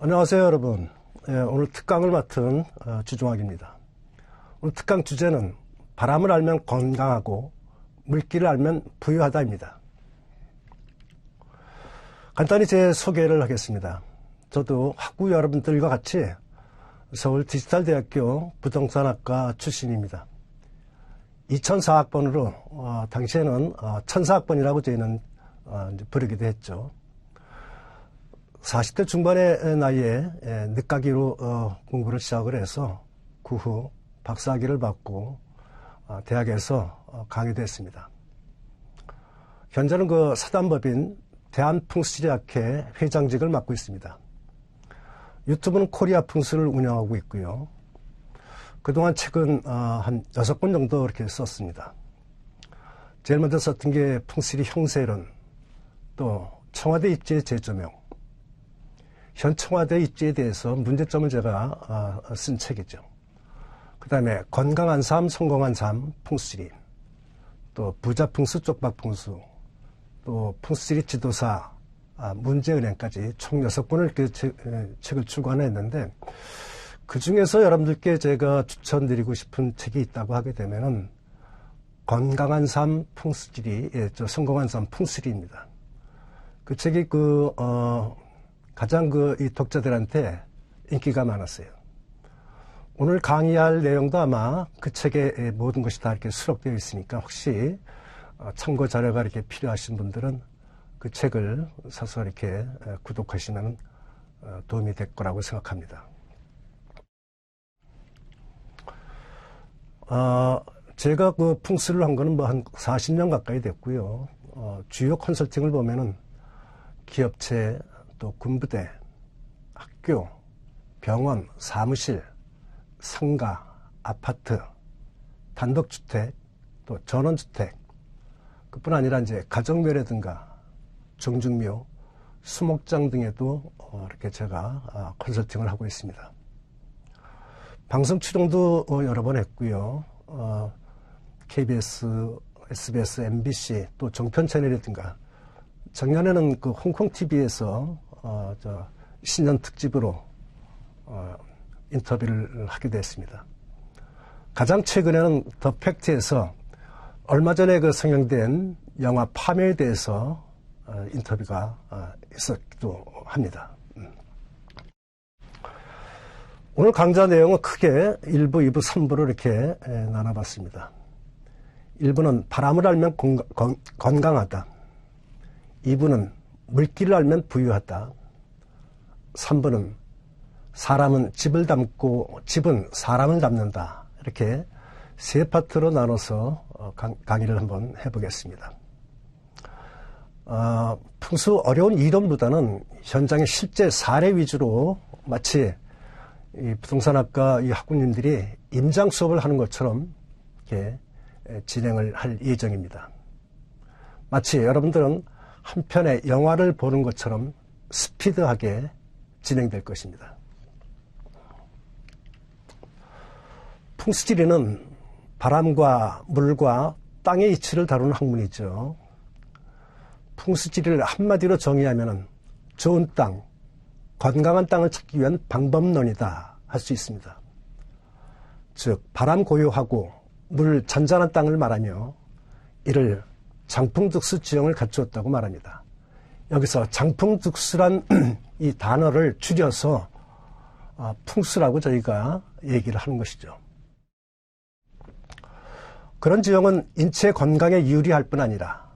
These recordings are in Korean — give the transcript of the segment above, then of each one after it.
안녕하세요, 여러분. 오늘 특강을 맡은 주종학입니다. 오늘 특강 주제는 바람을 알면 건강하고 물기를 알면 부유하다입니다. 간단히 제 소개를 하겠습니다. 저도 학우 여러분들과 같이 서울디지털대학교 부동산학과 출신입니다. 2004학번으로 당시에는 천사학번이라고 저희는 부르기도 했죠. 40대 중반의 나이에 늦가기로 공부를 시작을 해서 그 후 박사학위를 받고 대학에서 강의도 했습니다. 현재는 그 사단법인 대한풍수지리학회 회장직을 맡고 있습니다. 유튜브는 코리아 풍수를 운영하고 있고요. 그동안 책은 한 6권 정도 이렇게 썼습니다. 제일 먼저 썼던 게 풍수리 형세론, 또 청와대 입지의 재조명, 현 청와대 입지에 대해서 문제점을 제가 쓴 책이죠. 그 다음에 건강한 삶, 성공한 삶, 풍수지리, 또 부자풍수, 쪽박풍수, 또 풍수지리 지도사, 문제은행까지 총 6권을 그 책을 출간했는데, 그 중에서 여러분들께 제가 추천드리고 싶은 책이 있다고 하게 되면은 건강한 삶, 풍수지리, 성공한 삶, 풍수지리입니다. 그 책이 가장 이 독자들한테 인기가 많았어요. 오늘 강의할 내용도 아마 그 책에 모든 것이 다 이렇게 수록되어 있으니까 혹시 참고 자료가 이렇게 필요하신 분들은 그 책을 사서 이렇게 구독하시면 도움이 될 거라고 생각합니다. 제가 그 풍수를 한 거는 뭐 한 40년 가까이 됐고요. 주요 컨설팅을 보면은 기업체, 또 군부대, 학교, 병원, 사무실, 상가, 아파트, 단독주택, 또 전원주택, 그뿐 아니라 이제 가정묘라든가 정중묘, 수목장 등에도 이렇게 제가 컨설팅을 하고 있습니다. 방송 출연도 여러 번 했고요. KBS, SBS, MBC, 또 정편 채널이라든가 작년에는 그 홍콩 TV에서 신년 특집으로 인터뷰를 하기도 했습니다. 가장 최근에는 더 팩트에서 얼마 전에 그 상영된 영화 파묘에 대해서 인터뷰가 있었기도 합니다. 오늘 강좌 내용은 크게 1부, 2부, 3부로 이렇게 나눠봤습니다. 1부는 바람을 알면 건강하다. 2부는 물기를 알면 부유하다. 3부는 사람은 집을 담고 집은 사람을 담는다. 이렇게 세 파트로 나눠서 강의를 한번 해보겠습니다. 풍수 어려운 이론보다는 현장의 실제 사례 위주로 마치 이 부동산학과 이 학부님들이 임장 수업을 하는 것처럼 이렇게 진행을 할 예정입니다. 마치 여러분들은 한 편의 영화를 보는 것처럼 스피드하게 진행될 것입니다. 풍수지리는 바람과 물과 땅의 이치를 다루는 학문이죠. 풍수지리를 한마디로 정의하면 좋은 땅, 건강한 땅을 찾기 위한 방법론이다 할 수 있습니다. 즉 바람 고요하고 물 잔잔한 땅을 말하며 이를 장풍득수 지형을 갖추었다고 말합니다. 여기서 장풍득수란 이 단어를 줄여서 풍수라고 저희가 얘기를 하는 것이죠. 그런 지형은 인체 건강에 유리할 뿐 아니라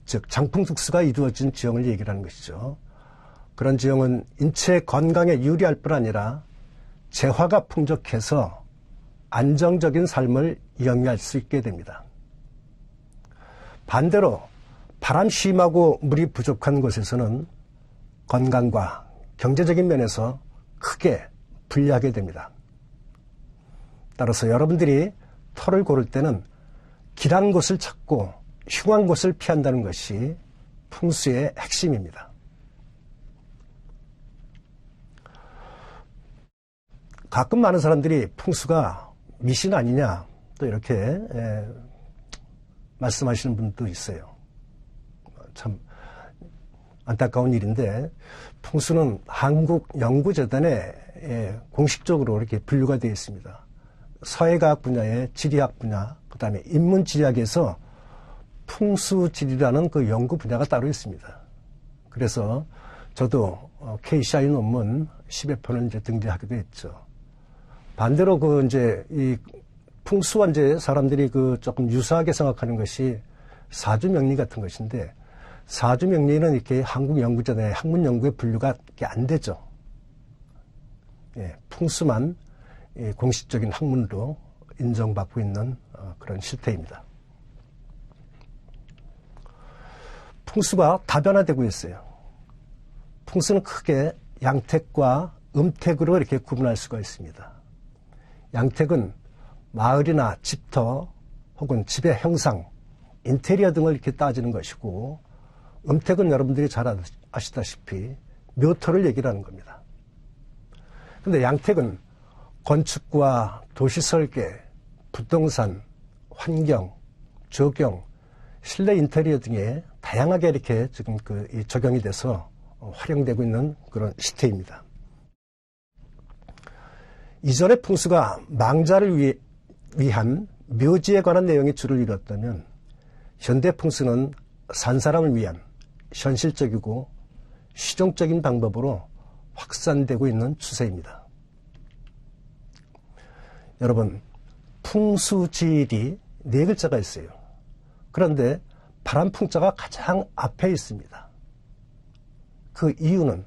즉 장풍득수가 이루어진 지형을 얘기를 하는 것이죠. 그런 지형은 인체 건강에 유리할 뿐 아니라 재화가 풍족해서 안정적인 삶을 영위할 수 있게 됩니다. 반대로 바람 심하고 물이 부족한 곳에서는 건강과 경제적인 면에서 크게 불리하게 됩니다. 따라서 여러분들이 터를 고를 때는 길한 곳을 찾고 흉한 곳을 피한다는 것이 풍수의 핵심입니다. 가끔 많은 사람들이 풍수가 미신 아니냐 또 이렇게 말씀하시는 분도 있어요. 참 안타까운 일인데 풍수는 한국연구재단에 공식적으로 이렇게 분류가 되어 있습니다. 사회과학 분야의 지리학 분야, 그 다음에 인문지리학에서 풍수지리라는 그 연구 분야가 따로 있습니다. 그래서 저도 KCI 논문 10여 편을 이제 등재하기도 했죠. 반대로 이 풍수와 이제 사람들이 조금 유사하게 생각하는 것이 사주명리 같은 것인데, 사주명리는 이렇게 한국연구재단의 학문연구에 분류가 안 되죠. 예, 풍수만 공식적인 학문으로 인정받고 있는 그런 실태입니다. 풍수가 다변화되고 있어요. 풍수는 크게 양택과 음택으로 이렇게 구분할 수가 있습니다. 양택은 마을이나 집터 혹은 집의 형상, 인테리어 등을 이렇게 따지는 것이고, 음택은 여러분들이 잘 아시다시피 묘토를 얘기를 하는 겁니다. 그런데 양택은 건축과 도시설계, 부동산, 환경, 조경, 실내 인테리어 등에 다양하게 이렇게 지금 적용이 돼서 활용되고 있는 그런 시태입니다. 이전의 풍수가 망자를 위한 묘지에 관한 내용이 주를 이뤘다면, 현대 풍수는 산 사람을 위한 현실적이고 실용적인 방법으로 확산되고 있는 추세입니다. 여러분, 풍수지리 4글자가 있어요. 그런데 바람풍자가 가장 앞에 있습니다. 그 이유는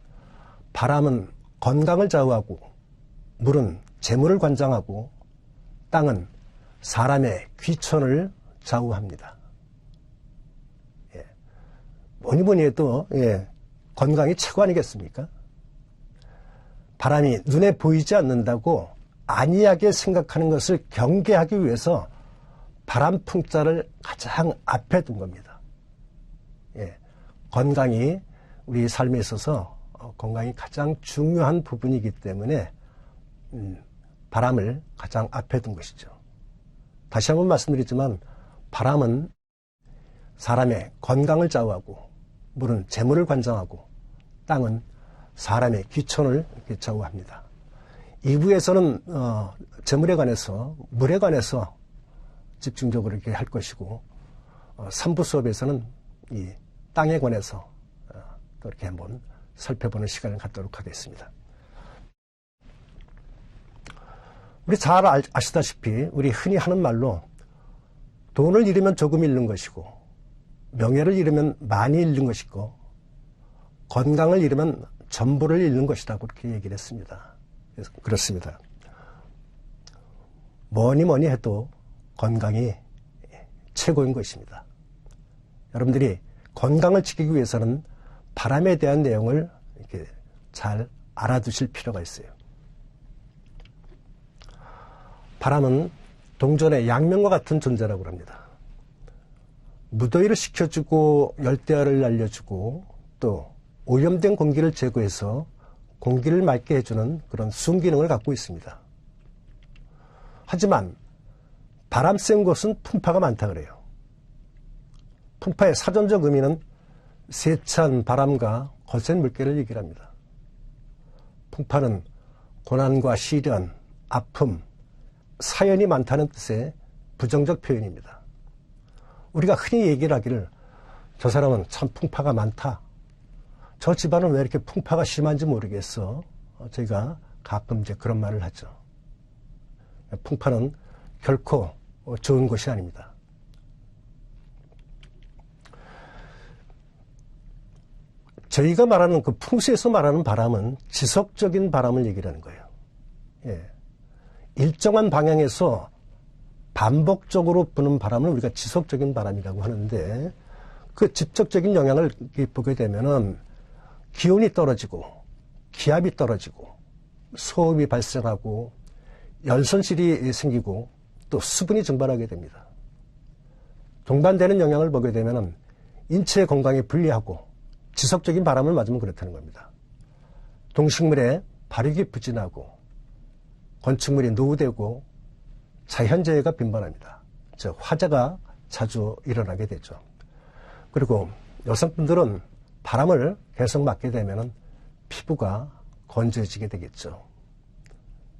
바람은 건강을 좌우하고, 물은 재물을 관장하고, 땅은 사람의 귀천을 좌우합니다. 예. 뭐니 해도 건강이 최고 아니겠습니까? 바람이 눈에 보이지 않는다고 안이하게 생각하는 것을 경계하기 위해서 바람풍자를 가장 앞에 둔 겁니다. 예. 건강이 우리 삶에 있어서 건강이 가장 중요한 부분이기 때문에 바람을 가장 앞에 둔 것이죠. 다시 한번 말씀드리지만, 바람은 사람의 건강을 좌우하고, 물은 재물을 관장하고, 땅은 사람의 귀천을 좌우합니다. 2부에서는 재물에 관해서, 물에 관해서 집중적으로 이렇게 할 것이고, 3부 수업에서는 이 땅에 관해서 또 이렇게 한번 살펴보는 시간을 갖도록 하겠습니다. 우리 잘 아시다시피 우리 흔히 하는 말로 돈을 잃으면 조금 잃는 것이고, 명예를 잃으면 많이 잃는 것이고, 건강을 잃으면 전부를 잃는 것이라고 그렇게 얘기를 했습니다. 그래서 그렇습니다. 뭐니 해도 건강이 최고인 것입니다. 여러분들이 건강을 지키기 위해서는 바람에 대한 내용을 이렇게 잘 알아두실 필요가 있어요. 바람은 동전의 양면과 같은 존재라고 합니다. 무더위를 식혀주고 열대야를 날려주고, 또 오염된 공기를 제거해서 공기를 맑게 해주는 그런 순기능을 갖고 있습니다. 하지만 바람 센 곳은 풍파가 많다 그래요. 풍파의 사전적 의미는 세찬 바람과 거센 물결을 얘기를 합니다. 풍파는 고난과 시련, 아픔, 사연이 많다는 뜻의 부정적 표현입니다. 우리가 흔히 얘기를 하기를, 저 사람은 참 풍파가 많다, 저 집안은 왜 이렇게 풍파가 심한지 모르겠어, 저희가 가끔 이제 그런 말을 하죠. 풍파는 결코 좋은 것이 아닙니다. 저희가 말하는 그 풍수에서 말하는 바람은 지속적인 바람을 얘기를 하는 거예요. 예. 일정한 방향에서 반복적으로 부는 바람을 우리가 지속적인 바람이라고 하는데, 그 직접적인 영향을 보게 되면은 기온이 떨어지고, 기압이 떨어지고, 소음이 발생하고, 열선실이 생기고, 또 수분이 증발하게 됩니다. 동반되는 영향을 보게 되면은 인체 건강에 불리하고, 지속적인 바람을 맞으면 그렇다는 겁니다. 동식물의 발육이 부진하고, 건축물이 노후되고, 자연재해가 빈번합니다. 즉 화재가 자주 일어나게 되죠. 그리고 여성분들은 바람을 계속 맞게 되면 피부가 건조해지게 되겠죠.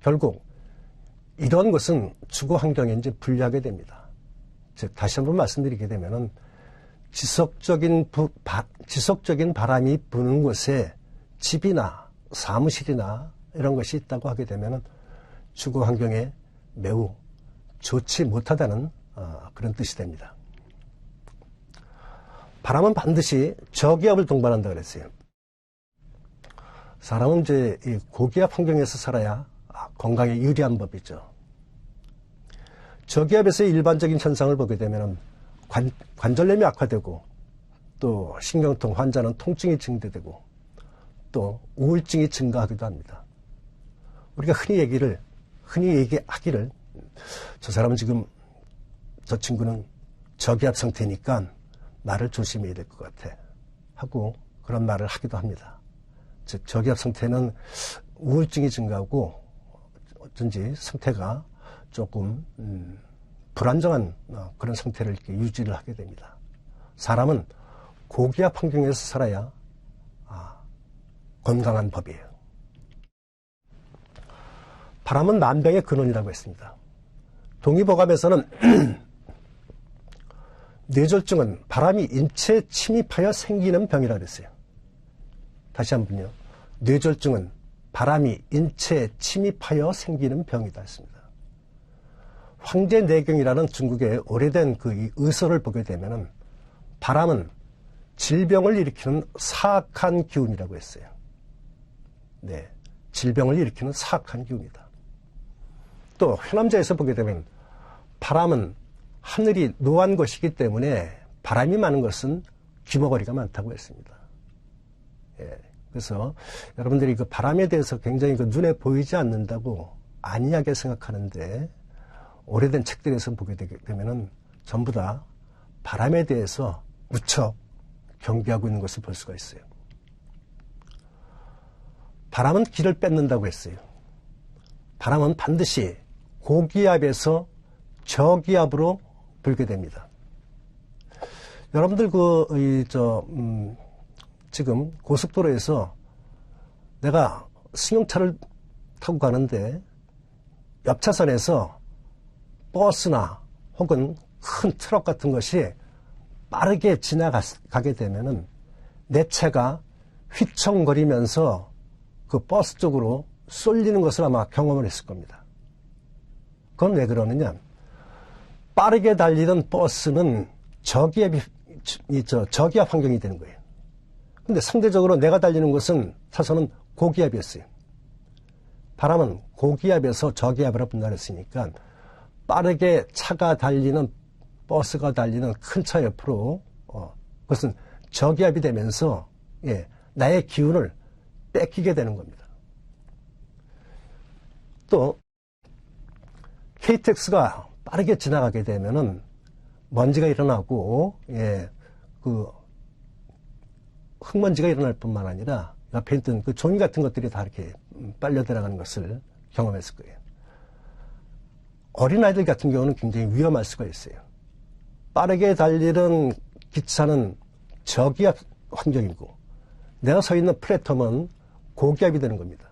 결국 이런 것은 주거 환경에 이제 불리하게 됩니다. 즉 다시 한번 말씀드리게 되면은 지속적인 바람이 부는 곳에 집이나 사무실이나 이런 것이 있다고 하게 되면은 주거 환경에 매우 좋지 못하다는 그런 뜻이 됩니다. 바람은 반드시 저기압을 동반한다 그랬어요. 사람은 이제 이 고기압 환경에서 살아야 건강에 유리한 법이죠. 저기압에서의 일반적인 현상을 보게 되면 관절염이 악화되고 또 신경통 환자는 통증이 증대되고 또 우울증이 증가하기도 합니다. 우리가 흔히 얘기하기를 저 사람은 지금 저 친구는 저기압 상태니까 나를 조심해야 될 것 같아 하고 그런 말을 하기도 합니다. 즉 저기압 상태는 우울증이 증가하고 어쩐지 상태가 조금 불안정한 그런 상태를 이렇게 유지를 하게 됩니다. 사람은 고기압 환경에서 살아야 건강한 법이에요. 바람은 만병의 근원이라고 했습니다. 동의보감에서는 뇌졸중은 바람이 인체에 침입하여 생기는 병이라고 했어요. 다시 한번요. 뇌졸중은 바람이 인체에 침입하여 생기는 병이다 했습니다. 황제내경이라는 중국의 오래된 그 의서를 보게 되면은 바람은 질병을 일으키는 사악한 기운이라고 했어요. 네, 질병을 일으키는 사악한 기운이다. 또 회남자에서 보게 되면 바람은 하늘이 노한 것이기 때문에 바람이 많은 것은 귀머거리가 많다고 했습니다. 예, 그래서 여러분들이 그 바람에 대해서 굉장히 그 눈에 보이지 않는다고 안이하게 생각하는데 오래된 책들에서 보게 되면은 전부 다 바람에 대해서 무척 경계하고 있는 것을 볼 수가 있어요. 바람은 길을 뺏는다고 했어요. 바람은 반드시 고기압에서 저기압으로 불게 됩니다. 여러분들 지금 고속도로에서 내가 승용차를 타고 가는데 옆 차선에서 버스나 혹은 큰 트럭 같은 것이 빠르게 지나가게 되면은 내 차가 휘청거리면서 그 버스 쪽으로 쏠리는 것을 아마 경험을 했을 겁니다. 그건 왜 그러느냐? 빠르게 달리던 버스는 저기압 환경이 되는 거예요. 근데 상대적으로 내가 달리는 것은 차선은 고기압이었어요. 바람은 고기압에서 저기압으로 분할했으니까 빠르게 차가 달리는 버스가 달리는 큰 차 옆으로 그것은 저기압이 되면서 나의 기운을 뺏기게 되는 겁니다. 또 KTX가 빠르게 지나가게 되면은 먼지가 일어나고 그 흙먼지가 일어날 뿐만 아니라 옆에 있던 그 종이 같은 것들이 다 이렇게 빨려 들어가는 것을 경험했을 거예요. 어린아이들 같은 경우는 굉장히 위험할 수가 있어요. 빠르게 달리는 기차는 저기압 환경이고 내가 서 있는 플랫폼은 고기압이 되는 겁니다.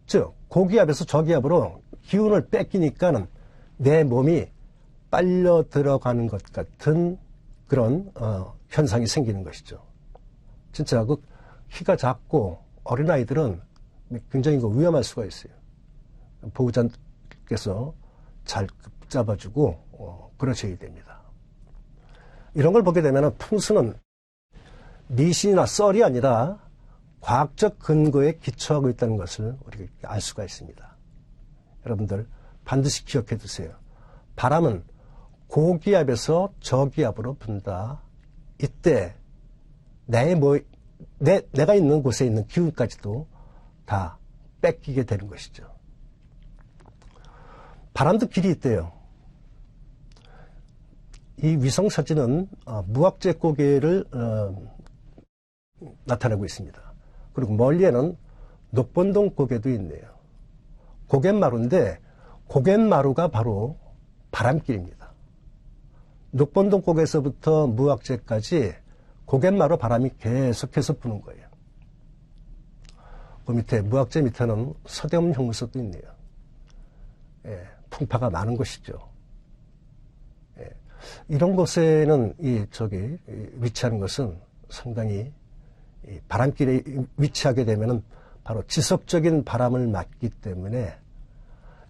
즉 고기압에서 저기압으로 기운을 뺏기니까는 내 몸이 빨려 들어가는 것 같은 그런 현상이 생기는 것이죠. 진짜 그 키가 작고 어린아이들은 굉장히 위험할 수가 있어요. 보호자께서 잘 잡아주고 그러셔야 됩니다. 이런 걸 보게 되면 풍수는 미신이나 썰이 아니라 과학적 근거에 기초하고 있다는 것을 우리가 알 수가 있습니다. 여러분들 반드시 기억해 두세요. 바람은 고기압에서 저기압으로 분다. 이때 내가 있는 곳에 있는 기운까지도 다 뺏기게 되는 것이죠. 바람도 길이 있대요. 이 위성사진은 무악재 고개를 나타내고 있습니다. 그리고 멀리에는 녹본동 고개도 있네요. 고갯마루인데 고갯마루가 바로 바람길입니다. 녹본동 고개에서부터 무악재까지 고갯마루 바람이 계속해서 부는 거예요. 그 밑에, 무학재 밑에는 서대문 형무소도 있네요. 예, 풍파가 많은 곳이죠. 예, 이런 곳에는 위치하는 것은 상당히 바람길에 위치하게 되면은 바로 지속적인 바람을 맞기 때문에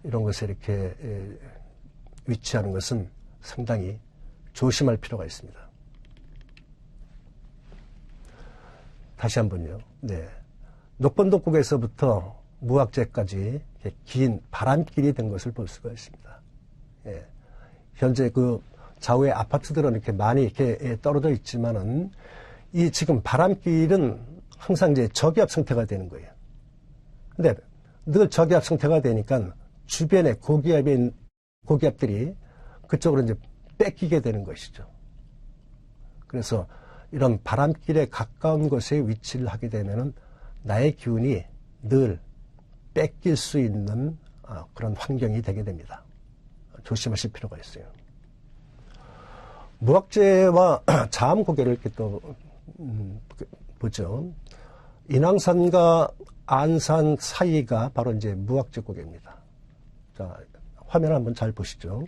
이런 곳에 이렇게 위치하는 것은 상당히 조심할 필요가 있습니다. 다시 한번요. 네. 녹번동국에서부터 무학재까지 긴 바람길이 된 것을 볼 수가 있습니다. 예. 현재 그 좌우의 아파트들은 이렇게 많이 이렇게 떨어져 있지만은 이 지금 바람길은 항상 이제 저기압 상태가 되는 거예요. 근데 늘 저기압 상태가 되니까 주변에 고기압들이 그쪽으로 이제 뺏기게 되는 것이죠. 그래서 이런 바람길에 가까운 곳에 위치를 하게 되면은 나의 기운이 늘 뺏길 수 있는 그런 환경이 되게 됩니다. 조심하실 필요가 있어요. 무학재와 자암고개를 이렇게 또 보죠. 인왕산과 안산 사이가 바로 이제 무학재 고개입니다. 자, 화면 한번 잘 보시죠.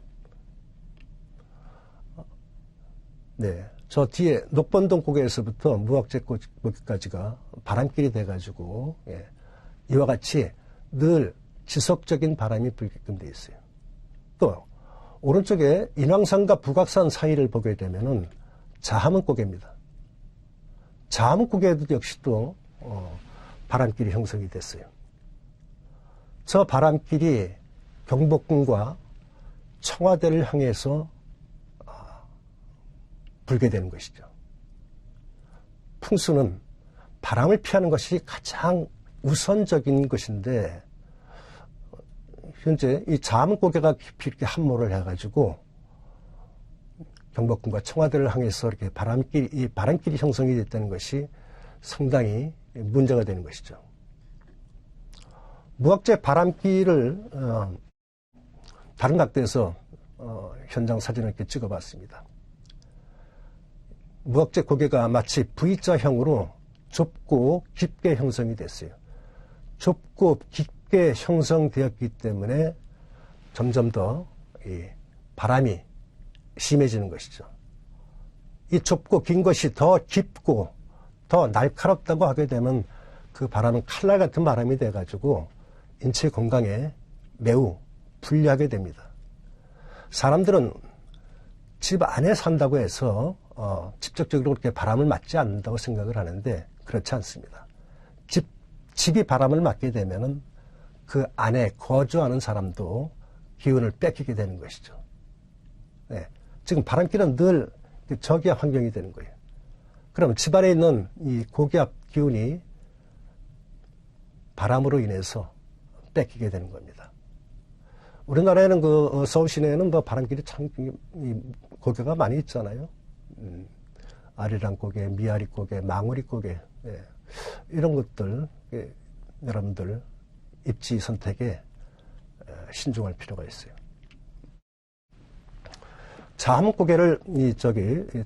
네. 저 뒤에 녹번동 고개에서부터 무학재 고개까지가 바람길이 돼가지고, 예, 이와 같이 늘 지속적인 바람이 불게끔 돼 있어요. 또, 오른쪽에 인왕산과 북악산 사이를 보게 되면은 자함은 고개입니다. 자함은 고개도 역시 또, 바람길이 형성이 됐어요. 저 바람길이 경복궁과 청와대를 향해서 불게 되는 것이죠. 풍수는 바람을 피하는 것이 가장 우선적인 것인데, 현재 이 자암고개가 깊이 이렇게 함몰을 해가지고 경복궁과 청와대를 향해서 이렇게 바람길이 형성이 됐다는 것이 상당히 문제가 되는 것이죠. 무학재 바람길을 다른 각도에서 현장 사진을 이렇게 찍어봤습니다. 무학재 고개가 마치 V자형으로 좁고 깊게 형성이 됐어요. 좁고 깊게 형성되었기 때문에 점점 더 이 바람이 심해지는 것이죠. 이 좁고 긴 것이 더 깊고 더 날카롭다고 하게 되면 그 바람은 칼날 같은 바람이 돼가지고 인체 건강에 매우 불리하게 됩니다. 사람들은 집 안에 산다고 해서 직접적으로 그렇게 바람을 맞지 않는다고 생각을 하는데 그렇지 않습니다. 집이 바람을 맞게 되면은 그 안에 거주하는 사람도 기운을 뺏기게 되는 것이죠. 네. 지금 바람길은 늘 저기압 환경이 되는 거예요. 그럼 집 안에 있는 이 고기압 기운이 바람으로 인해서 뺏기게 되는 겁니다. 우리나라에는 그 서울 시내에는 뭐 바람길이 참 고개가 많이 있잖아요. 아리랑 고개, 미아리 고개, 망우리 고개, 예. 이런 것들 여러분들 입지 선택에 신중할 필요가 있어요. 자암 고개를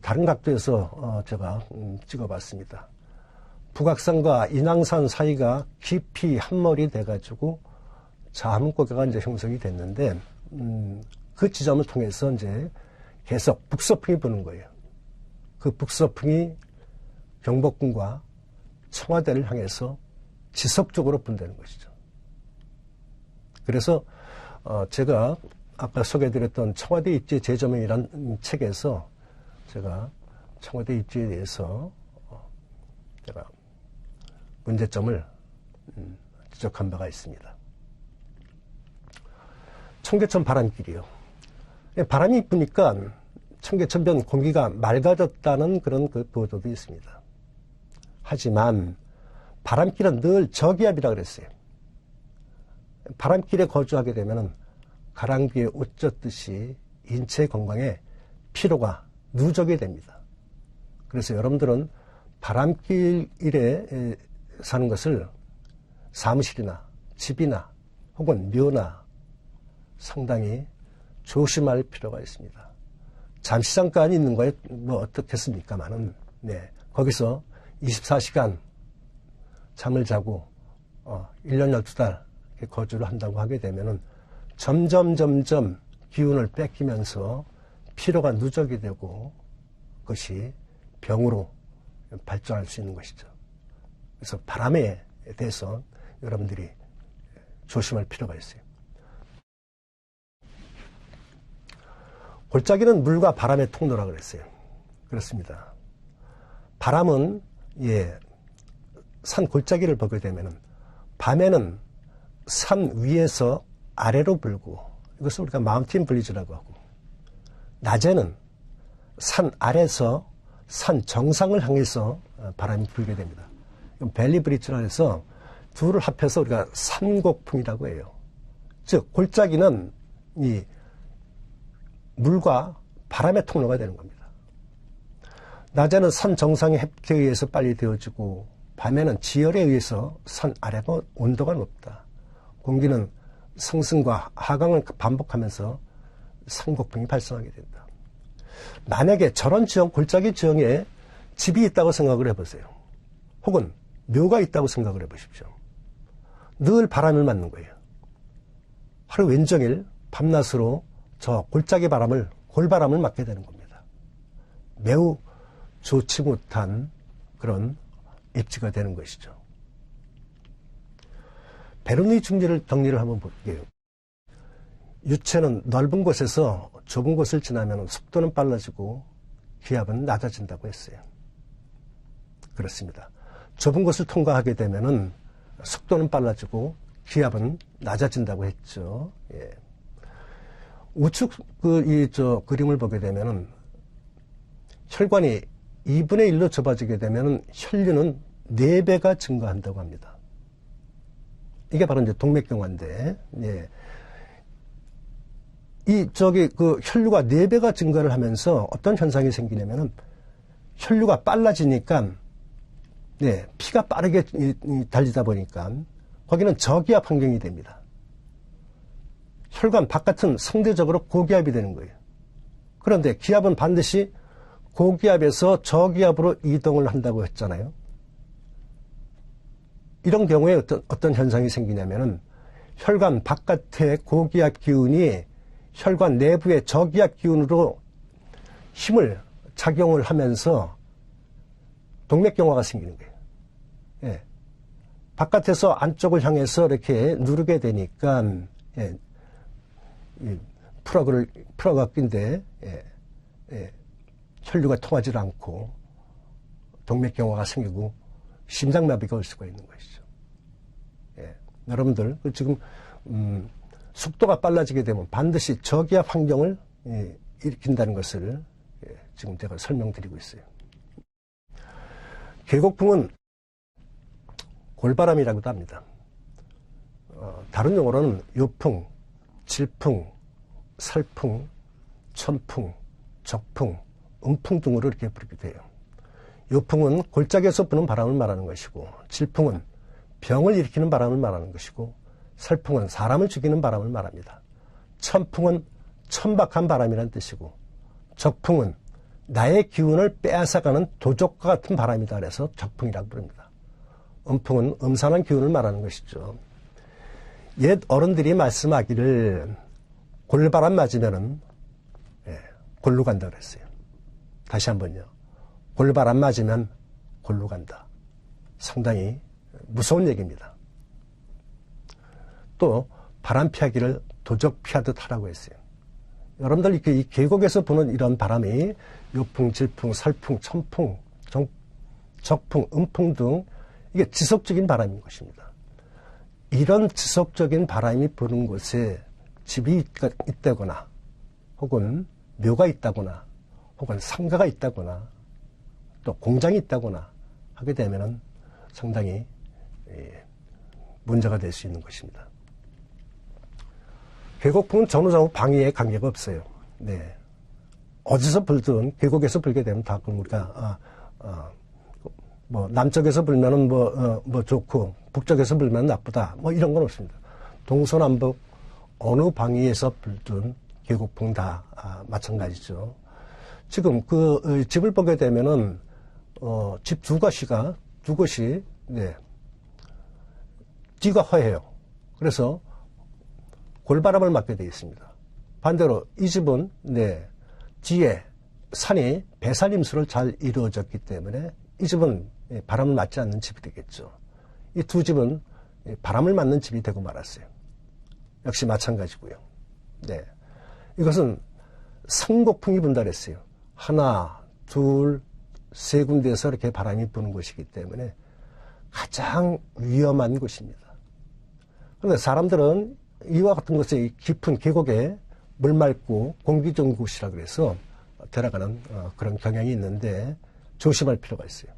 다른 각도에서 제가 찍어봤습니다. 북악산과 인왕산 사이가 깊이 함몰이 돼가지고 자암 고개가 이제 형성이 됐는데 그 지점을 통해서 이제 계속 북서풍이 부는 거예요. 그 북서풍이 경복궁과 청와대를 향해서 지속적으로 분다는 것이죠. 그래서 제가 아까 소개해드렸던 청와대 입지 재조명이라는 책에서 제가 청와대 입지에 대해서 제가 문제점을 지적한 바가 있습니다. 청계천 바람길이요. 바람이 부니까 청계천변 공기가 맑아졌다는 그런 그 보도도 있습니다. 하지만 바람길은 늘 저기압이라 그랬어요. 바람길에 거주하게 되면 가랑비에 옷 젖듯이 인체 건강에 피로가 누적이 됩니다. 그래서 여러분들은 바람길에 사는 것을 사무실이나 집이나 혹은 묘나 상당히 조심할 필요가 있습니다. 잠시 잠깐 있는 거에 뭐 어떻겠습니까만은, 네, 거기서 24시간 잠을 자고 1년 12달 거주를 한다고 하게 되면은 점점 기운을 뺏기면서 피로가 누적이 되고 그것이 병으로 발전할 수 있는 것이죠. 그래서 바람에 대해서 여러분들이 조심할 필요가 있어요. 골짜기는 물과 바람의 통로라 그랬어요. 그렇습니다. 바람은 산 골짜기를 보게 되면은 밤에는 산 위에서 아래로 불고 이것을 우리가 마운틴 블리즈라고 하고 낮에는 산 아래서 산 정상을 향해서 바람이 불게 됩니다. 밸리 브리지라 해서 둘을 합해서 우리가 산곡풍이라고 해요. 즉 골짜기는 이 물과 바람의 통로가 되는 겁니다. 낮에는 산 정상의 햇빛에 의해서 빨리 데워지고 밤에는 지열에 의해서 산 아래가 온도가 높다. 공기는 상승과 하강을 반복하면서 산곡풍이 발생하게 된다. 만약에 저런 지형, 골짜기 지형에 집이 있다고 생각을 해보세요. 혹은 묘가 있다고 생각을 해보십시오. 늘 바람을 맞는 거예요. 하루 왼종일 밤낮으로 저 골짜기 바람을, 골바람을 맞게 되는 겁니다. 매우 좋지 못한 그런 입지가 되는 것이죠. 베르누이 중리를 정리를 한번 볼게요. 유체는 넓은 곳에서 좁은 곳을 지나면 속도는 빨라지고 기압은 낮아진다고 했어요. 그렇습니다. 좁은 곳을 통과하게 되면은 속도는 빨라지고 기압은 낮아진다고 했죠. 예. 우측 그림을 보게 되면은 혈관이 2분의 1로 좁아지게 되면은 혈류는 4배가 증가한다고 합니다. 이게 바로 이제 동맥경화인데, 예. 혈류가 4배가 증가를 하면서 어떤 현상이 생기냐면은 혈류가 빨라지니까, 네, 피가 빠르게 달리다 보니까 거기는 저기압 환경이 됩니다. 혈관 바깥은 상대적으로 고기압이 되는 거예요. 그런데 기압은 반드시 고기압에서 저기압으로 이동을 한다고 했잖아요. 이런 경우에 어떤 현상이 생기냐면은 혈관 바깥의 고기압 기운이 혈관 내부의 저기압 기운으로 힘을 작용을 하면서 동맥경화가 생기는 거예요. 예. 바깥에서 안쪽을 향해서 이렇게 누르게 되니까, 예. 프러가 낀데, 혈류가 통하지 않고 동맥경화가 생기고 심장마비가 올 수가 있는 것이죠. 예. 여러분들, 지금, 속도가 빨라지게 되면 반드시 저기압 환경을 일으킨다는 것을 지금 제가 설명드리고 있어요. 계곡풍은 골바람이라고도 합니다. 다른 용어로는 요풍, 질풍, 살풍, 천풍, 적풍, 음풍 등으로 이렇게 부르게 돼요. 요풍은 골짜기에서 부는 바람을 말하는 것이고, 질풍은 병을 일으키는 바람을 말하는 것이고, 살풍은 사람을 죽이는 바람을 말합니다. 천풍은 천박한 바람이라는 뜻이고, 적풍은 나의 기운을 빼앗아가는 도적과 같은 바람이다 그래서 적풍이라고 부릅니다. 음풍은 음산한 기운을 말하는 것이죠. 옛 어른들이 말씀하기를 골바람 맞으면은 골로 간다 그랬어요. 다시 한번요. 골바람 맞으면 골로 간다. 상당히 무서운 얘기입니다. 또 바람 피하기를 도적 피하듯 하라고 했어요. 여러분들 이 계곡에서 부는 이런 바람이 요풍, 질풍, 살풍, 천풍, 적풍, 음풍 등 이게 지속적인 바람인 것입니다. 이런 지속적인 바람이 부는 곳에 집이 있다거나 혹은 묘가 있다거나 혹은 상가가 있다거나 또 공장이 있다거나 하게 되면은 상당히 문제가 될 수 있는 것입니다. 계곡풍은 전후좌우 방위에 관계가 없어요. 네. 어디서 불든 계곡에서 불게 되면 다 그럼 우리가 남쪽에서 불면은 좋고 북쪽에서 불면 나쁘다 이런 건 없습니다. 동서남북 어느 방위에서 불든 계곡풍 다 마찬가지죠. 지금 집을 보게 되면은 집 두 곳이, 네, 뒤가 허해요. 그래서 골바람을 맞게 되어 있습니다. 반대로 이 집은, 네, 뒤에 산이 배산임수를 잘 이루어졌기 때문에 이 집은 바람을 맞지 않는 집이 되겠죠. 이 두 집은 바람을 맞는 집이 되고 말았어요. 역시 마찬가지고요. 네, 이것은 상곡풍이 분달했어요. 하나, 둘, 세 군데에서 이렇게 바람이 부는 곳이기 때문에 가장 위험한 곳입니다. 그런데 사람들은 이와 같은 곳에 깊은 계곡에 물 맑고 공기 좋은 곳이라 그래서 들어가는 그런 경향이 있는데 조심할 필요가 있어요.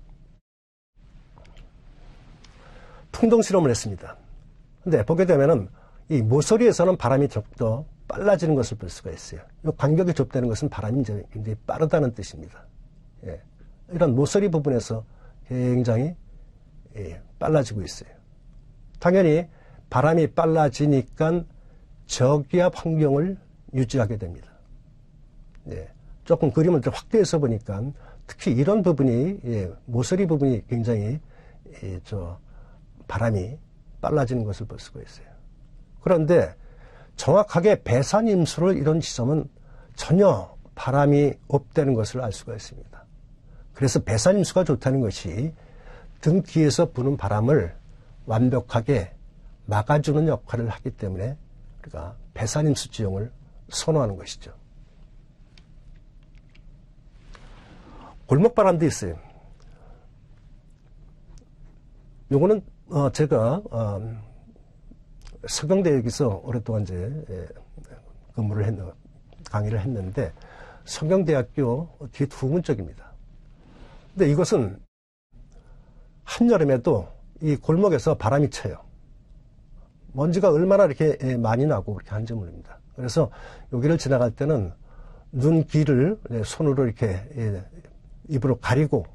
풍동 실험을 했습니다. 근데 보게 되면은 이 모서리에서는 바람이 좀 더 빨라지는 것을 볼 수가 있어요. 이 간격이 좁다는 것은 바람이 이제 굉장히 빠르다는 뜻입니다. 예. 이런 모서리 부분에서 굉장히 빨라지고 있어요. 당연히 바람이 빨라지니까 저기압 환경을 유지하게 됩니다. 예. 조금 그림을 좀 확대해서 보니까 특히 이런 부분이 모서리 부분이 굉장히 바람이 빨라지는 것을 볼 수가 있어요. 그런데 정확하게 배산임수를 이런 지점은 전혀 바람이 없다는 것을 알 수가 있습니다. 그래서 배산임수가 좋다는 것이 등 뒤에서 부는 바람을 완벽하게 막아주는 역할을 하기 때문에 우리가 배산임수 지형을 선호하는 것이죠. 골목바람도 있어요. 요거는 제가 서경대학에서 오랫동안 이제 강의를 했는데 서경대학교 뒤 두 문짝입니다. 근데 이것은 한여름에도 이 골목에서 바람이 쳐요. 먼지가 얼마나 이렇게 많이 나고 그렇게 한지 모릅니다. 그래서 여기를 지나갈 때는 눈, 귀를 손으로 이렇게 입으로 가리고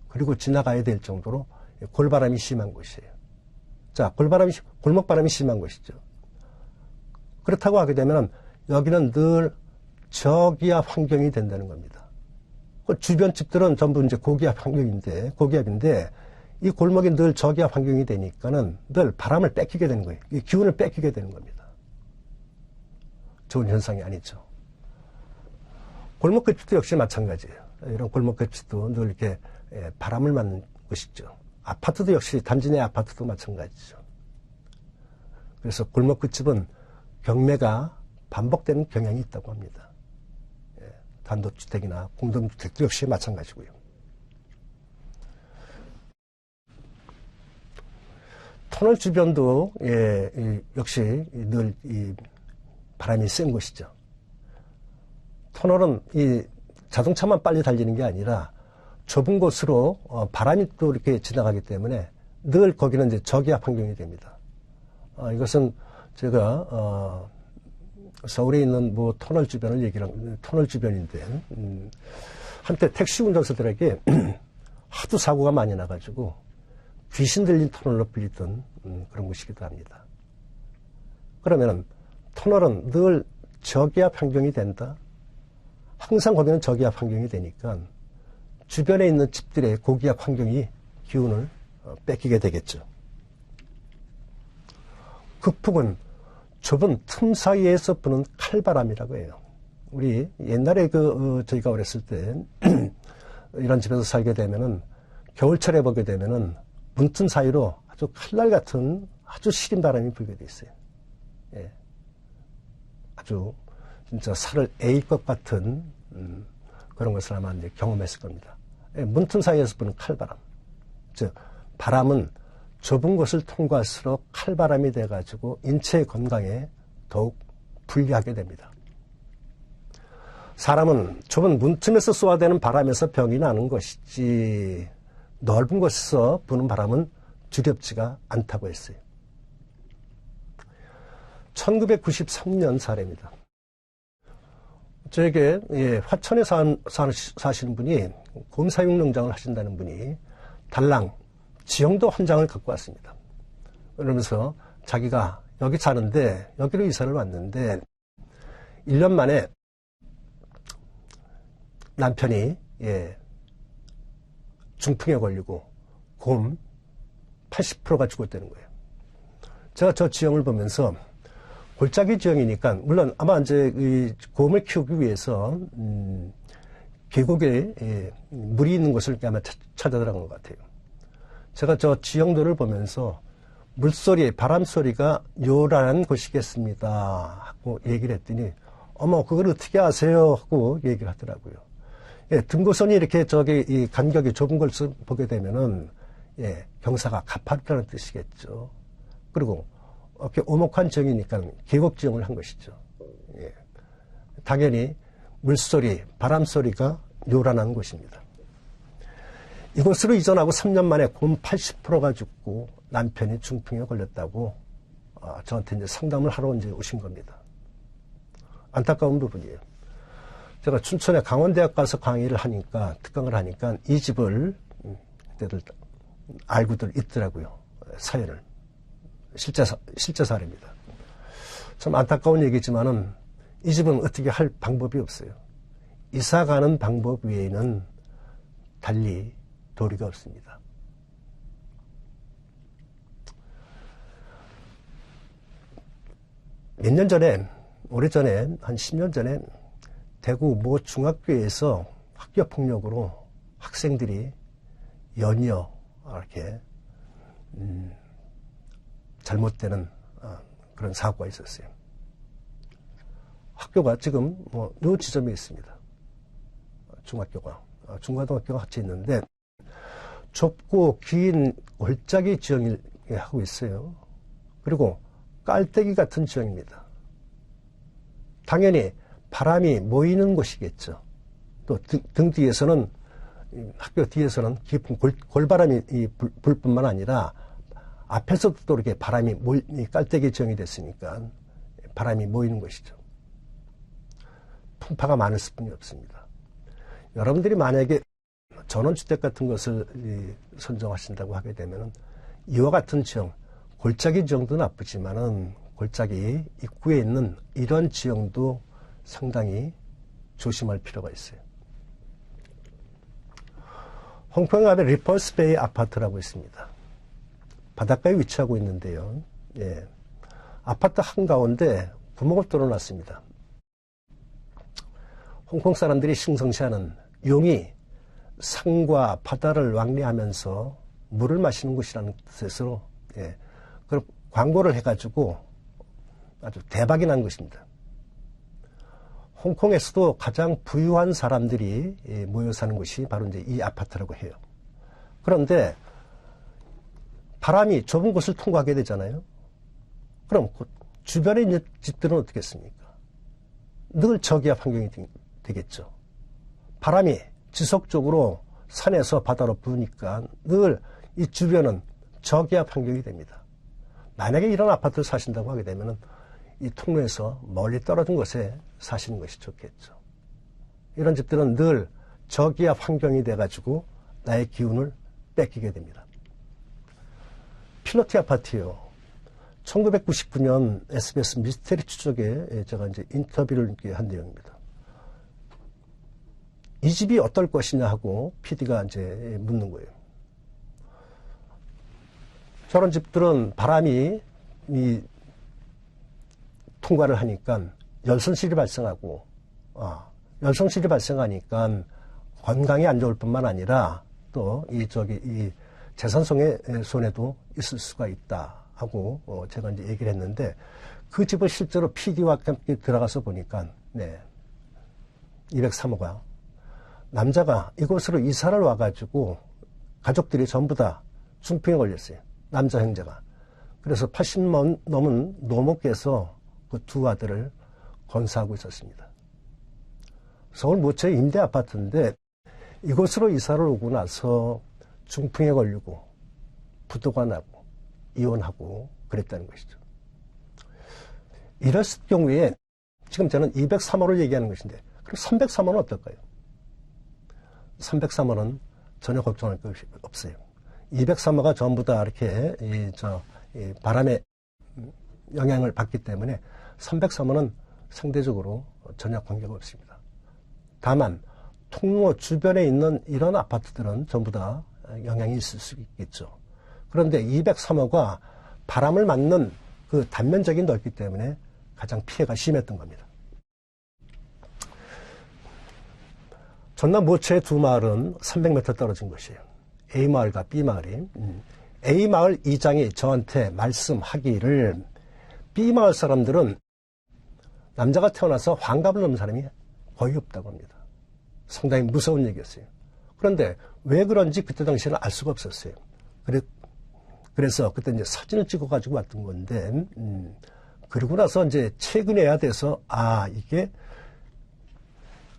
그리고 지나가야 될 정도로 골바람이 심한 곳이에요. 자, 골목바람이 심한 곳이죠. 그렇다고 하게 되면 여기는 늘 저기압 환경이 된다는 겁니다. 그 주변 집들은 전부 이제 고기압인데 이 골목이 늘 저기압 환경이 되니까는 늘 바람을 뺏기게 되는 거예요. 이 기운을 뺏기게 되는 겁니다. 좋은 현상이 아니죠. 골목급집도 역시 마찬가지예요. 이런 골목급집도 늘 이렇게 바람을 맞는 곳이죠. 아파트도 역시 단지 내 아파트도 마찬가지죠. 그래서 골목급집은 경매가 반복되는 경향이 있다고 합니다. 단독주택이나 공동주택도 역시 마찬가지고요. 터널 주변도 역시 늘 이 바람이 센 곳이죠. 터널은 이 자동차만 빨리 달리는 게 아니라 좁은 곳으로 바람이 또 이렇게 지나가기 때문에 늘 거기는 이제 저기압 환경이 됩니다. 이것은 제가 서울에 있는 뭐 터널 주변을 터널 주변인데 한때 택시 운전사들에게 하도 사고가 많이 나가지고 귀신 들린 터널로 불리던 그런 곳이기도 합니다. 그러면 터널은 늘 저기압 환경이 된다. 항상 거기는 저기압 환경이 되니까 주변에 있는 집들의 고기압 환경이 기운을 뺏기게 되겠죠. 극풍은 좁은 틈 사이에서 부는 칼바람이라고 해요. 우리 옛날에 저희가 어렸을 때 이런 집에서 살게 되면은 겨울철에 보게 되면은 문틈 사이로 아주 칼날 같은 아주 시린 바람이 불게 돼 있어요. 예. 아주 진짜 살을 에일 것 같은 그런 것을 아마 이제 경험했을 겁니다. 예, 문틈 사이에서 부는 칼바람. 즉 바람은 좁은 곳을 통과할수록 칼바람이 돼가지고 인체의 건강에 더욱 불리하게 됩니다. 사람은 좁은 문틈에서 쏘아대는 바람에서 병이 나는 것이지 넓은 곳에서 부는 바람은 두렵지가 않다고 했어요. 1993년 사례입니다. 저에게 화천에 사시는 분이 곰사육 농장을 하신다는 분이 달랑 지형도 한 장을 갖고 왔습니다. 그러면서 자기가 여기 사는데 여기로 이사를 왔는데 1년 만에 남편이 중풍에 걸리고 곰 80%가 죽었다는 거예요. 제가 저 지형을 보면서 골짜기 지형이니까 물론 아마 이제 이 곰을 키우기 위해서 계곡에 물이 있는 곳을 아마 찾아 들어간 것 같아요. 제가 저 지형들을 보면서 물소리, 바람소리가 요란한 곳이겠습니다 하고 얘기를 했더니 어머 그걸 어떻게 아세요 하고 얘기를 하더라고요. 예, 등고선이 이렇게 저기 이 간격이 좁은 것을 보게 되면은 예, 경사가 가파르다는 뜻이겠죠. 그리고 이렇게 오목한 지형이니까 계곡 지형을 한 것이죠. 예, 당연히 물소리, 바람소리가 요란한 곳입니다. 이곳으로 이전하고 3년 만에 곰 80%가 죽고 남편이 중풍에 걸렸다고 저한테 이제 상담을 하러 이제 오신 겁니다. 안타까운 부분이에요. 제가 춘천에 강원대학 가서 강의를 하니까, 특강을 하니까 이 집을 그때들 알고들 있더라고요. 사연을. 실제 사례입니다. 참 안타까운 얘기지만은 이 집은 어떻게 할 방법이 없어요. 이사 가는 방법 외에는 달리 도리가 없습니다. 몇 년 전에, 오래전에, 한 10년 전에 대구 모 중학교에서 학교폭력으로 학생들이 연이어 이렇게 잘못되는 그런 사고가 있었어요. 학교가 지금 요 지점에 있습니다. 중학교가. 중고등학교가 같이 있는데 좁고 긴 골짜기 지형을 하고 있어요. 그리고 깔때기 같은 지형입니다. 당연히 바람이 모이는 곳이겠죠. 또 등 뒤에서는 학교 뒤에서는 깊은 골바람이 불 뿐만 아니라 앞에서도 또 이렇게 바람이 깔때기 지형이 됐으니까 바람이 모이는 것이죠. 풍파가 많을 수뿐이 없습니다. 여러분들이 만약에 전원주택 같은 것을 선정하신다고 하게 되면 이와 같은 지형, 골짜기 지형도 나쁘지만은 골짜기 입구에 있는 이런 지형도 상당히 조심할 필요가 있어요. 홍콩갑의 리펄스베이 아파트라고 있습니다. 바닷가에 위치하고 있는데요. 예. 아파트 한가운데 구멍을 뚫어놨습니다. 홍콩 사람들이 싱성시하는 용이 산과 바다를 왕래하면서 물을 마시는 곳이라는 뜻으로 예, 그런 광고를 해가지고 아주 대박이 난 것입니다. 홍콩에서도 가장 부유한 사람들이 모여 사는 곳이 바로 이제 이 아파트라고 해요. 그런데 바람이 좁은 곳을 통과하게 되잖아요. 그럼 주변에 있는 집들은 어떻겠습니까? 늘 저기압 환경이 되겠죠. 바람이 지속적으로 산에서 바다로 부으니까 늘 이 주변은 저기압 환경이 됩니다. 만약에 이런 아파트를 사신다고 하게 되면 이 통로에서 멀리 떨어진 곳에 사시는 것이 좋겠죠. 이런 집들은 늘 저기압 환경이 돼가지고 나의 기운을 뺏기게 됩니다. 필로티 아파트요. 1999년 SBS 미스테리 추적에 제가 이제 인터뷰를 한 내용입니다. 이 집이 어떨 것이냐 하고 PD가 이제 묻는 거예요. 저런 집들은 바람이 통과를 하니까 열선실이 발생하고, 열선실이 발생하니까 건강이 안 좋을 뿐만 아니라 또 이 재산성의 손해도 있을 수가 있다 하고 제가 이제 얘기를 했는데 그 집을 실제로 PD와 함께 들어가서 보니까 203호가 남자가 이곳으로 이사를 와가지고 가족들이 전부 다 중풍에 걸렸어요. 남자 형제가. 그래서 80 넘은 노모께서 그 두 아들을 건사하고 있었습니다. 서울 모처의 임대 아파트인데 이곳으로 이사를 오고 나서 중풍에 걸리고 부도가 나고 이혼하고 그랬다는 것이죠. 이랬을 경우에 지금 저는 203호를 얘기하는 것인데 그럼 303호는 어떨까요? 303호는 전혀 걱정할 것이 없어요. 203호가 전부 다 이렇게 바람의 영향을 받기 때문에 303호는 상대적으로 전혀 관계가 없습니다. 다만 통로 주변에 있는 이런 아파트들은 전부 다 영향이 있을 수 있겠죠. 그런데 203호가 바람을 맞는 그 단면적인 넓기 때문에 가장 피해가 심했던 겁니다. 전남 모처의 두 마을은 300m 떨어진 곳이에요. A마을과 B마을이. A마을 이장이 저한테 말씀하기를 B마을 사람들은 남자가 태어나서 환갑을 넘은 사람이 거의 없다고 합니다. 상당히 무서운 얘기였어요. 그런데 왜 그런지 그때 당시에는 알 수가 없었어요. 그래서 그때 이제 사진을 찍어가지고 왔던 건데, 그리고 나서 이제 최근에야 돼서, 이게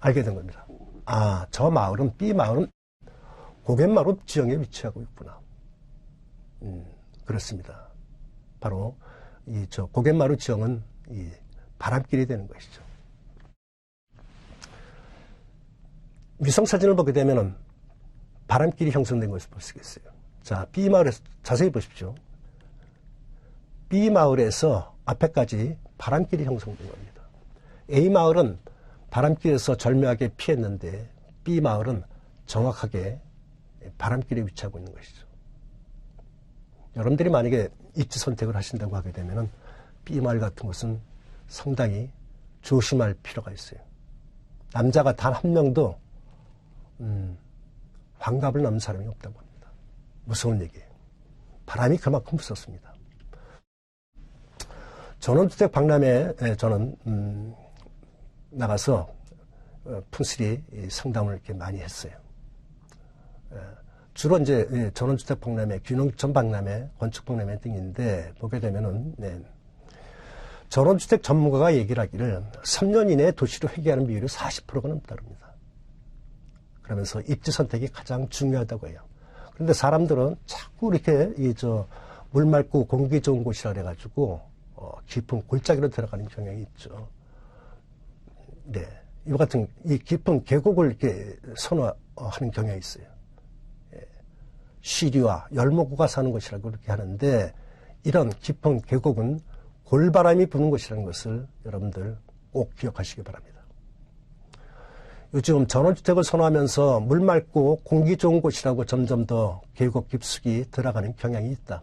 알게 된 겁니다. 저 마을은, B마을은 고갯마루 지형에 위치하고 있구나. 그렇습니다. 바로 고갯마루 지형은 이 바람길이 되는 것이죠. 위성사진을 보게 되면은 바람길이 형성된 것을 볼 수 있어요. 자, B마을에서 자세히 보십시오. B마을에서 앞에까지 바람길이 형성된 겁니다. A마을은 바람길에서 절묘하게 피했는데 B마을은 정확하게 바람길에 위치하고 있는 것이죠. 여러분들이 만약에 입지 선택을 하신다고 하게 되면은 B마을 같은 곳은 상당히 조심할 필요가 있어요. 남자가 단 한 명도 환갑을 넘은 사람이 없다고 합니다. 무서운 얘기예요. 바람이 그만큼 무섭습니다. 전원주택 박람회에 저는 나가서 풍실히 상담을 이렇게 많이 했어요. 주로 이제 전원주택 박람회, 균형천 박람회, 건축 박람회 등인데 보게 되면은 전원주택 전문가가 얘기를 하기를 3년 이내에 도시로 회귀하는 비율이 40%가 넘다고 합니다. 그러면서 입지 선택이 가장 중요하다고 해요. 그런데 사람들은 자꾸 이렇게 물 맑고 공기 좋은 곳이라 그래가지고 깊은 골짜기로 들어가는 경향이 있죠. 네, 이와 같은 이 깊은 계곡을 이렇게 선호하는 경향이 있어요. 시리와 열목구가 사는 곳이라고 그렇게 하는데 이런 깊은 계곡은 골바람이 부는 곳이라는 것을 여러분들 꼭 기억하시기 바랍니다. 요즘 전원주택을 선호하면서 물 맑고 공기 좋은 곳이라고 점점 더 계곡 깊숙이 들어가는 경향이 있다.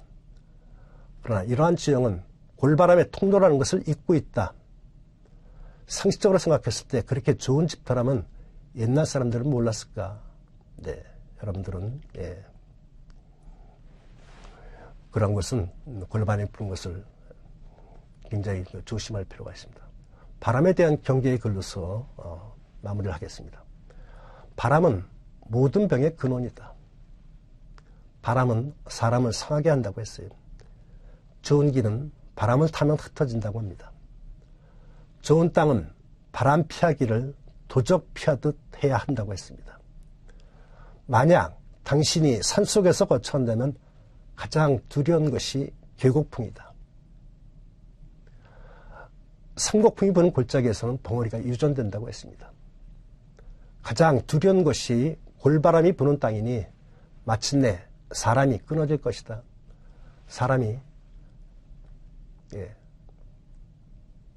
그러나 이러한 지형은 골바람의 통로라는 것을 잊고 있다. 상식적으로 생각했을 때 그렇게 좋은 집터라면 옛날 사람들은 몰랐을까? 네, 여러분들은 그런 것은 골바람이 부는 것을 굉장히 조심할 필요가 있습니다. 바람에 대한 경계의 글로서 마무리를 하겠습니다. 바람은 모든 병의 근원이다. 바람은 사람을 상하게 한다고 했어요. 좋은 길은 바람을 타면 흩어진다고 합니다. 좋은 땅은 바람 피하기를 도적 피하듯 해야 한다고 했습니다. 만약 당신이 산속에서 거처한다면 가장 두려운 것이 계곡풍이다. 산곡풍이 부는 골짜기에서는 벙어리가 유전된다고 했습니다. 가장 두려운 것이 골바람이 부는 땅이니 마침내 사람이 끊어질 것이다. 사람이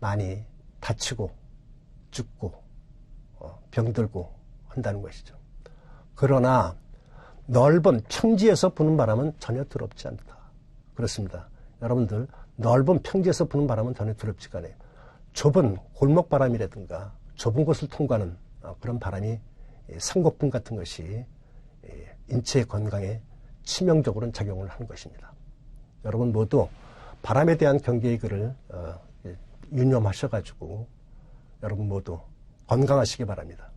많이 다치고 죽고 병들고 한다는 것이죠. 그러나 넓은 평지에서 부는 바람은 전혀 두렵지 않다. 그렇습니다. 여러분들 넓은 평지에서 부는 바람은 전혀 두렵지가 않아요. 좁은 골목바람이라든가 좁은 곳을 통과하는 그런 바람이 산곡풍 같은 것이 인체 건강에 치명적으로는 작용을 하는 것입니다. 여러분 모두 바람에 대한 경계의 글을 유념하셔가지고 여러분 모두 건강하시기 바랍니다.